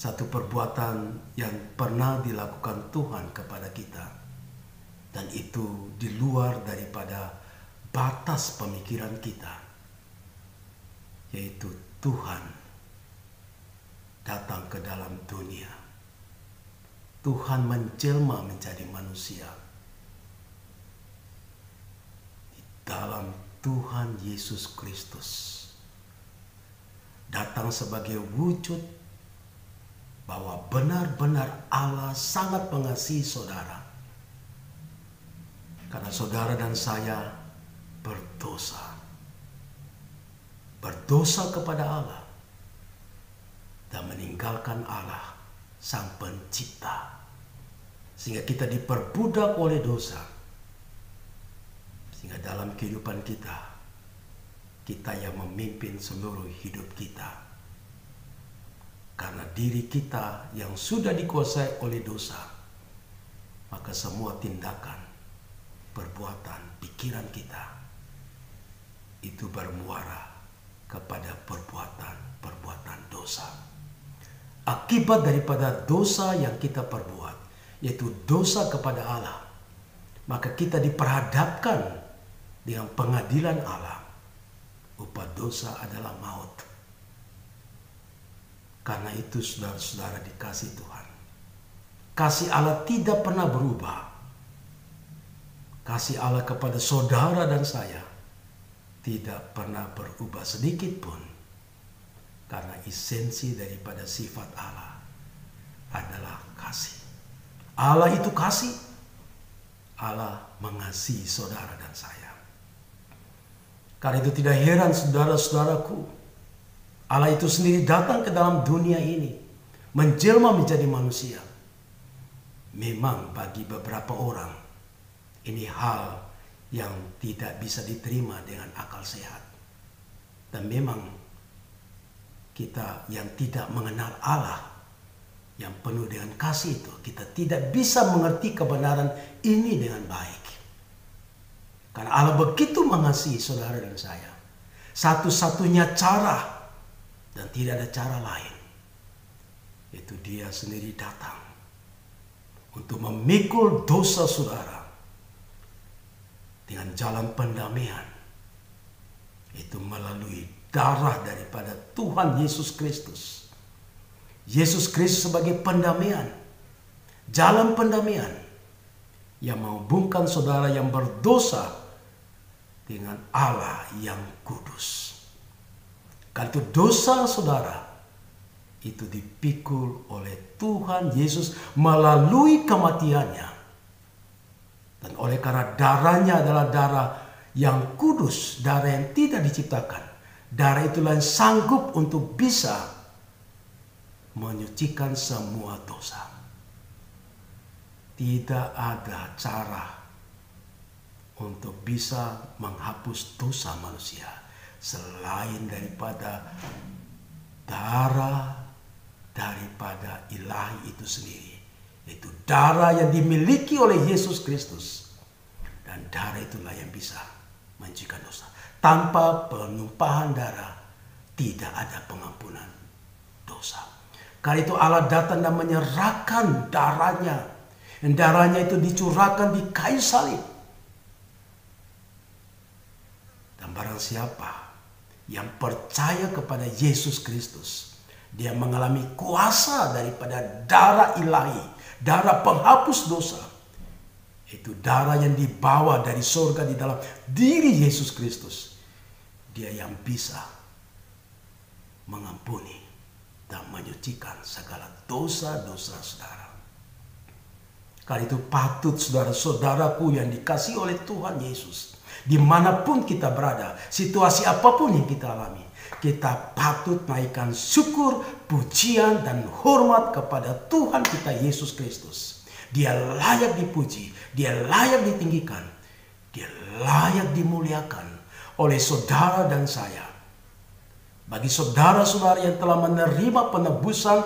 satu perbuatan yang pernah dilakukan Tuhan kepada kita, dan itu di luar daripada batas pemikiran kita, yaitu Tuhan datang ke dalam dunia. Tuhan menjelma menjadi manusia. Di dalam Tuhan Yesus Kristus datang sebagai wujud bahwa benar-benar Allah sangat mengasihi saudara. Karena saudara dan saya berdosa. Berdosa kepada Allah dan meninggalkan Allah Sang Pencipta. Sehingga kita diperbudak oleh dosa. Sehingga dalam kehidupan kita, kita yang memimpin seluruh hidup kita. Karena diri kita yang sudah dikuasai oleh dosa, maka semua tindakan, perbuatan, pikiran kita itu bermuara kepada perbuatan dosa. Akibat daripada dosa yang kita perbuat, yaitu dosa kepada Allah, maka kita diperhadapkan dengan pengadilan Allah. Upah dosa adalah maut. Karena itu saudara-saudara dikasih Tuhan, kasih Allah tidak pernah berubah. Kasih Allah kepada saudara dan saya tidak pernah berubah sedikit pun. Karena esensi daripada sifat Allah adalah kasih. Allah itu kasih. Allah mengasihi saudara dan saya. Karena itu tidak heran saudara-saudaraku, Allah itu sendiri datang ke dalam dunia ini, menjelma menjadi manusia. Memang bagi beberapa orang ini hal yang tidak bisa diterima dengan akal sehat. Dan memang kita yang tidak mengenal Allah yang penuh dengan kasih itu, kita tidak bisa mengerti kebenaran ini dengan baik. Karena Allah begitu mengasihi saudara dan saya. Satu-satunya cara, dan tidak ada cara lain, yaitu Dia sendiri datang untuk memikul dosa saudara dengan jalan pendamaian, itu melalui darah daripada Tuhan Yesus Kristus. Yesus Kristus sebagai pendamaian, jalan pendamaian yang menghubungkan saudara yang berdosa dengan Allah yang kudus. Karena itu dosa saudara itu dipikul oleh Tuhan Yesus melalui kematiannya. Dan oleh karena darahnya adalah darah yang kudus, darah yang tidak diciptakan, darah itulah yang sanggup untuk bisa menyucikan semua dosa. Tidak ada cara untuk bisa menghapus dosa manusia selain daripada darah daripada ilahi itu sendiri, yaitu darah yang dimiliki oleh Yesus Kristus. Dan darah itulah yang bisa menyucikan dosa. Tanpa penumpahan darah tidak ada pengampunan dosa. Karena itu Allah datang dan menyerahkan darahnya. Dan darahnya itu dicurahkan di kayu salib. Dan barang siapa yang percaya kepada Yesus Kristus, dia mengalami kuasa daripada darah ilahi, darah penghapus dosa. Itu darah yang dibawa dari surga di dalam diri Yesus Kristus. Dia yang bisa mengampuni dan menyucikan segala dosa-dosa saudara. Karena itu patut saudara-saudaraku yang dikasihi oleh Tuhan Yesus, dimanapun kita berada, situasi apapun yang kita alami, kita patut naikkan syukur, pujian, dan hormat kepada Tuhan kita Yesus Kristus. Dia layak dipuji, Dia layak ditinggikan, Dia layak dimuliakan oleh saudara dan saya. Bagi saudara-saudara yang telah menerima penebusan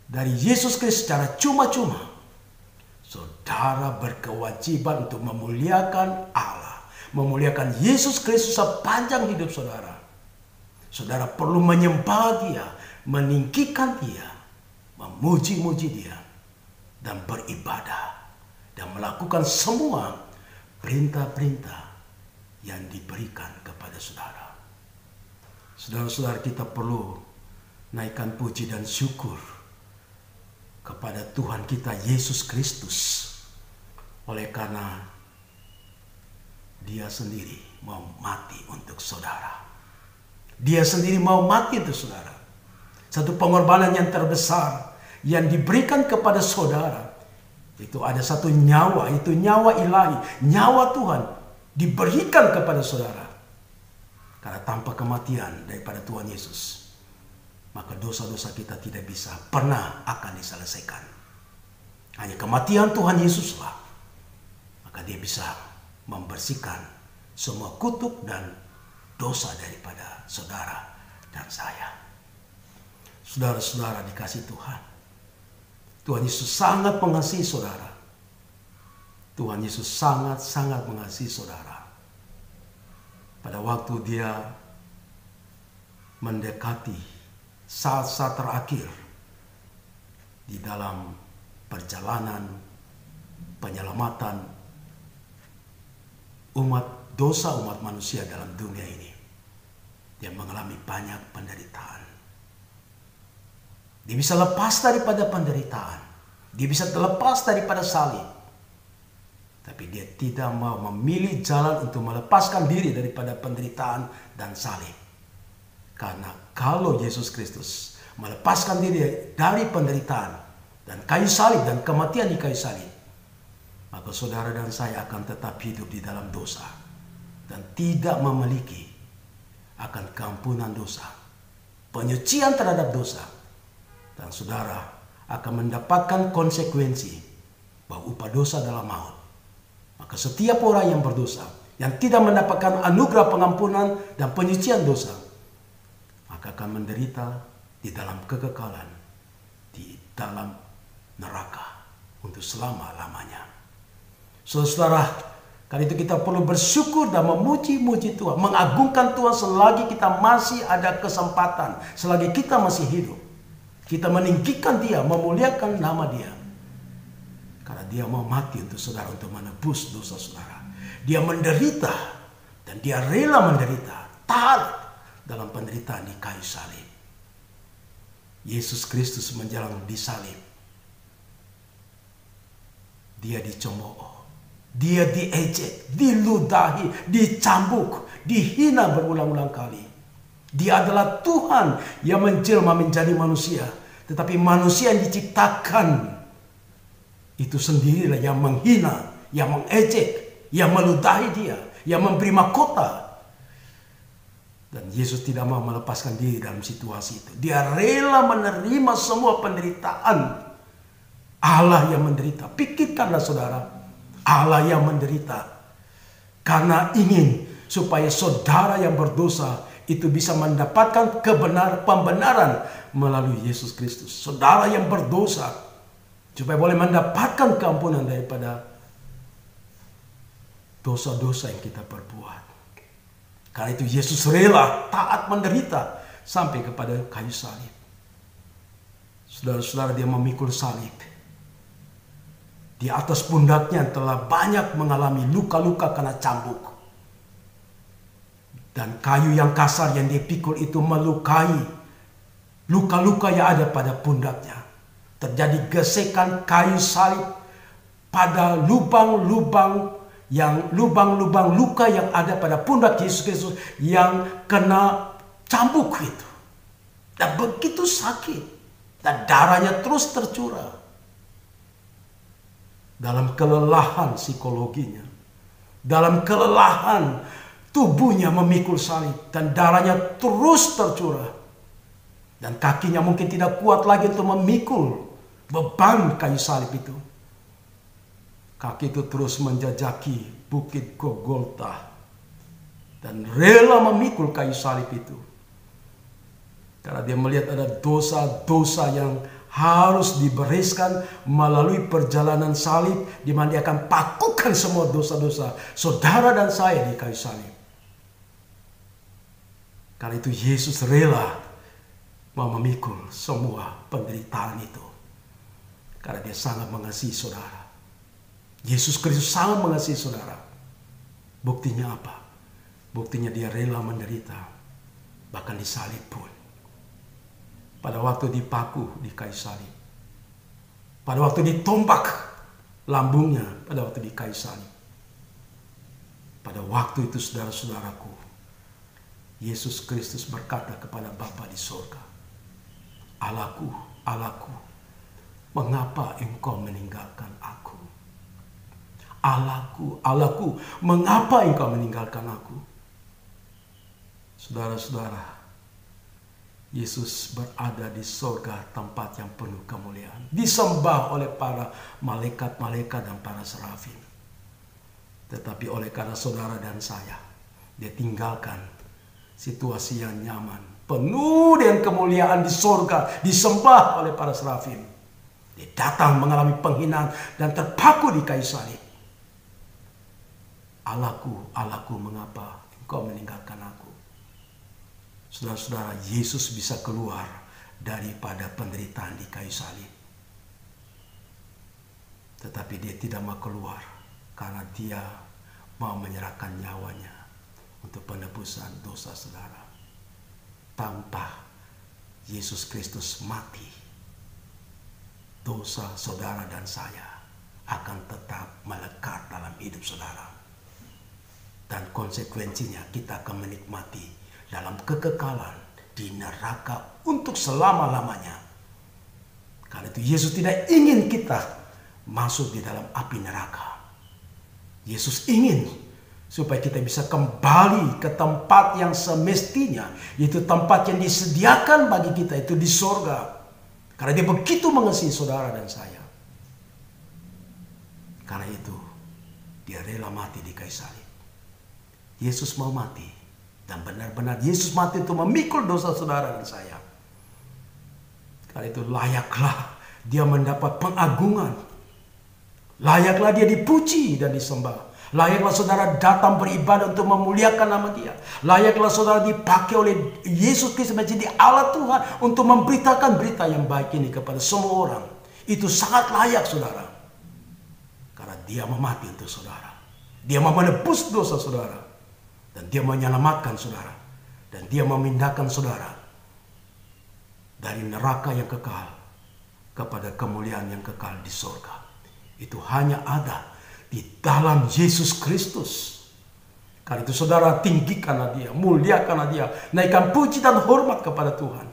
dari Yesus Kristus secara cuma-cuma, saudara berkewajiban untuk memuliakan Allah, memuliakan Yesus Kristus sepanjang hidup saudara. Saudara perlu menyembah Dia, meninggikan Dia, memuji-muji Dia, dan beribadah, dan melakukan semua perintah-perintah yang diberikan kepada saudara. Saudara-saudara, kita perlu naikkan puji dan syukur kepada Tuhan kita Yesus Kristus, oleh karena Dia sendiri mau mati untuk saudara. Dia sendiri mau mati untuk saudara. Satu pengorbanan yang terbesar yang diberikan kepada saudara, itu ada satu nyawa, itu nyawa ilahi, nyawa Tuhan diberikan kepada saudara. Karena tanpa kematian daripada Tuhan Yesus, maka dosa-dosa kita tidak bisa pernah akan diselesaikan. Hanya kematian Tuhan Yesuslah, maka Dia bisa membersihkan semua kutuk dan dosa daripada saudara dan saya. Saudara-saudara dikasih Tuhan, Tuhan Yesus sangat mengasihi saudara. Tuhan Yesus sangat-sangat mengasihi saudara. Pada waktu Dia mendekati saat-saat terakhir di dalam perjalanan penyelamatan umat manusia dalam dunia ini, Dia mengalami banyak penderitaan. Dia bisa lepas daripada penderitaan, Dia bisa terlepas daripada salib. Tapi Dia tidak mau memilih jalan untuk melepaskan diri daripada penderitaan dan salib. Karena kalau Yesus Kristus melepaskan diri dari penderitaan dan kayu salib dan kematian di kayu salib, maka saudara dan saya akan tetap hidup di dalam dosa dan tidak memiliki akan keampunan dosa, penyucian terhadap dosa. Dan saudara akan mendapatkan konsekuensi bahwa upah dosa adalah maut. Maka setiap orang yang berdosa, yang tidak mendapatkan anugerah pengampunan dan penyucian dosa, maka akan menderita di dalam kekekalan, di dalam neraka untuk selama-lamanya. Saudara, karena itu kita perlu bersyukur dan memuji-muji Tuhan, mengagungkan Tuhan selagi kita masih ada kesempatan, selagi kita masih hidup. Kita meninggikan Dia, memuliakan nama Dia. Karena Dia mau mati untuk saudara, untuk menebus dosa saudara. Dia menderita dan Dia rela menderita, taat dalam penderitaan di kayu salib. Yesus Kristus menjalang di salib. Dia dicemooh, Dia diejek, diludahi, dicambuk, dihina berulang-ulang kali. Dia adalah Tuhan yang menjelma menjadi manusia. Tetapi manusia yang diciptakan itu sendirilah yang menghina, yang mengejek, yang meludahi Dia, yang memberi mahkota. Dan Yesus tidak mau melepaskan diri dalam situasi itu. Dia rela menerima semua penderitaan. Allah yang menderita. Pikirkanlah saudara, Allah yang menderita karena ingin supaya saudara yang berdosa itu bisa mendapatkan pembenaran melalui Yesus Kristus. Saudara yang berdosa supaya boleh mendapatkan keampunan daripada dosa-dosa yang kita perbuat. Karena itu Yesus rela taat menderita sampai kepada kayu salib. Saudara-saudara, Dia memikul salib. Di atas pundaknya telah banyak mengalami luka-luka karena cambuk. Dan kayu yang kasar yang Dia pikul itu melukai luka-luka yang ada pada pundaknya. Terjadi gesekan kayu salib pada lubang-lubang luka yang ada pada pundak Yesus Kristus yang kena cambuk itu. Dan begitu sakit. Dan darahnya terus tercurah. Dalam kelelahan psikologinya. Dalam kelelahan tubuhnya memikul salib. Dan darahnya terus tercurah. Dan kakinya mungkin tidak kuat lagi untuk memikul beban kayu salib itu. Kaki itu terus menjajaki bukit Golgota dan rela memikul kayu salib itu. Karena Dia melihat ada dosa-dosa yang harus dibereskan melalui perjalanan salib, di mana Dia akan pakukan semua dosa-dosa saudara dan saya di kayu salib. Karena itu Yesus rela mau memikul semua penderitaan itu. Karena dia sangat mengasihi saudara. Yesus Kristus sangat mengasihi saudara. Buktinya apa? Buktinya dia rela menderita, bahkan disalib pun. Pada waktu dipaku di kayu salib, pada waktu ditombak lambungnya, pada waktu di kayu salib. Pada waktu itu saudara-saudaraku, Yesus Kristus berkata kepada Bapa di sorga, "Allahku, Allahku, mengapa engkau meninggalkan aku? Allahku, Allahku, mengapa engkau meninggalkan aku?" Saudara-saudara, Yesus berada di sorga, tempat yang penuh kemuliaan, disembah oleh para malaikat-malaikat dan para serafim. Tetapi oleh karena saudara dan saya, dia tinggalkan situasi yang nyaman, penuh dengan kemuliaan di sorga, disembah oleh para serafim. Dia datang mengalami penghinaan dan terpaku di kayu salib. "Allahku, Allahku, mengapa engkau meninggalkan aku?" Saudara-saudara, Yesus bisa keluar daripada penderitaan di kayu salib. Tetapi dia tidak mau keluar karena dia mau menyerahkan nyawanya untuk penebusan dosa saudara. Tanpa Yesus Kristus mati, dosa saudara dan saya akan tetap melekat dalam hidup saudara. Dan konsekuensinya kita akan menikmati dalam kekekalan di neraka untuk selama-lamanya. Karena itu Yesus tidak ingin kita masuk di dalam api neraka. Yesus ingin supaya kita bisa kembali ke tempat yang semestinya, yaitu tempat yang disediakan bagi kita itu di sorga. Karena dia begitu mengasihi saudara dan saya. Karena itu dia rela mati di kayu salib. Yesus mau mati. Dan benar-benar Yesus mati untuk memikul dosa saudara dan saya. Karena itu layaklah dia mendapat pengagungan. Layaklah dia dipuji dan disembah. Layaklah saudara datang beribadah untuk memuliakan nama dia. Layaklah saudara dipakai oleh Yesus Kristus menjadi Allah Tuhan untuk memberitakan berita yang baik ini kepada semua orang. Itu sangat layak saudara. Karena dia mau mati untuk saudara. Dia mau menebus dosa saudara. Dan dia menyelamatkan saudara. Dan dia memindahkan saudara dari neraka yang kekal kepada kemuliaan yang kekal di sorga. Itu hanya ada di dalam Yesus Kristus. Karena itu saudara tinggikanlah dia, muliakanlah dia, naikkan puji dan hormat kepada Tuhan.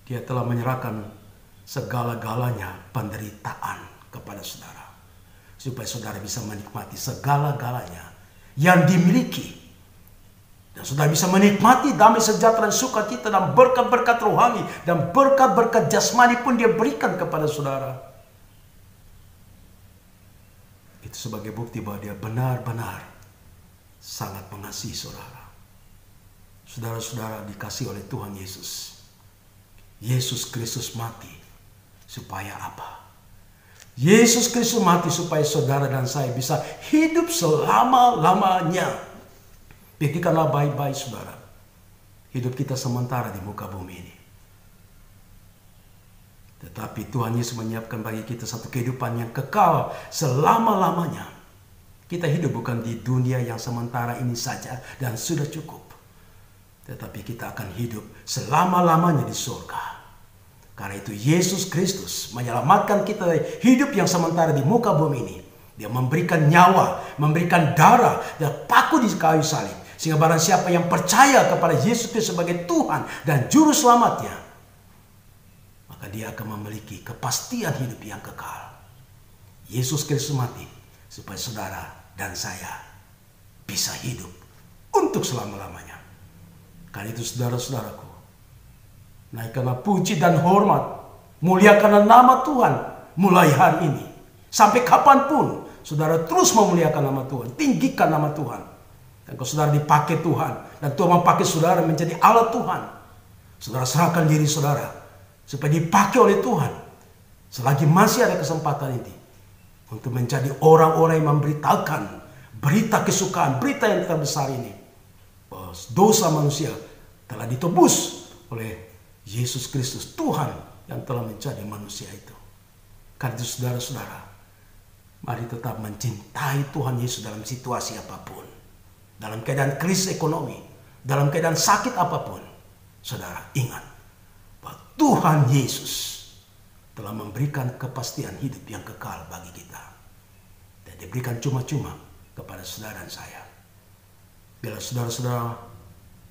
Dia telah menyerahkan segala-galanya penderitaan kepada saudara. Supaya saudara bisa menikmati segala-galanya yang dimiliki. Dan saudara bisa menikmati damai sejahtera dan sukacita dan berkat-berkat rohani dan berkat-berkat jasmani pun dia berikan kepada saudara. Itu sebagai bukti bahwa dia benar-benar sangat mengasihi saudara. Saudara-saudara dikasihi oleh Tuhan Yesus. Yesus Kristus mati supaya apa? Yesus Kristus mati supaya saudara dan saya bisa hidup selama-lamanya. Pikirkanlah baik-baik saudara. Hidup kita sementara di muka bumi ini. Tetapi Tuhan Yesus menyiapkan bagi kita satu kehidupan yang kekal selama-lamanya. Kita hidup bukan di dunia yang sementara ini saja dan sudah cukup. Tetapi kita akan hidup selama-lamanya di surga. Karena itu Yesus Kristus menyelamatkan kita dari hidup yang sementara di muka bumi ini. Dia memberikan nyawa, memberikan darah, dan paku di kayu salib. Sehingga barang siapa yang percaya kepada Yesus Kristus sebagai Tuhan dan Juru Selamatnya, maka dia akan memiliki kepastian hidup yang kekal. Yesus Kristus mati supaya saudara dan saya bisa hidup untuk selama-lamanya. Karena itu saudara-saudaraku, naikkanlah puji dan hormat, muliakanlah nama Tuhan mulai hari ini. Sampai kapanpun saudara terus memuliakan nama Tuhan, tinggikan nama Tuhan. Dan kalau saudara dipakai Tuhan, dan Tuhan memakai saudara menjadi Allah Tuhan, saudara serahkan diri saudara, supaya dipakai oleh Tuhan. Selagi masih ada kesempatan ini, untuk menjadi orang-orang yang memberitakan berita kesukaan, berita yang terbesar ini. Bahwa dosa manusia telah ditebus oleh Yesus Kristus Tuhan yang telah menjadi manusia itu. Karena itu saudara-saudara, mari tetap mencintai Tuhan Yesus dalam situasi apapun. Dalam keadaan krisis ekonomi, dalam keadaan sakit apapun. Saudara ingat bahwa Tuhan Yesus telah memberikan kepastian hidup yang kekal bagi kita. Dan diberikan cuma-cuma kepada saudara dan saya. Bila saudara-saudara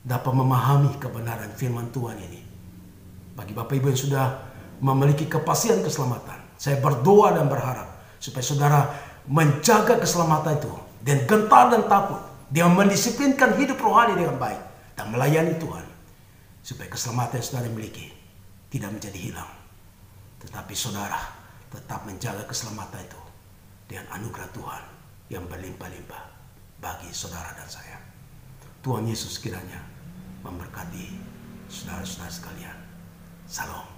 dapat memahami kebenaran firman Tuhan ini, bagi Bapak Ibu yang sudah memiliki kepastian keselamatan, saya berdoa dan berharap supaya saudara menjaga keselamatan itu dan gentar dan takut. Dia mendisiplinkan hidup rohani dengan baik dan melayani Tuhan, supaya keselamatan yang saudara miliki tidak menjadi hilang. Tetapi saudara tetap menjaga keselamatan itu dengan anugerah Tuhan yang berlimpah-limpah bagi saudara dan saya. Tuhan Yesus kiranya memberkati saudara-saudara sekalian. Salam.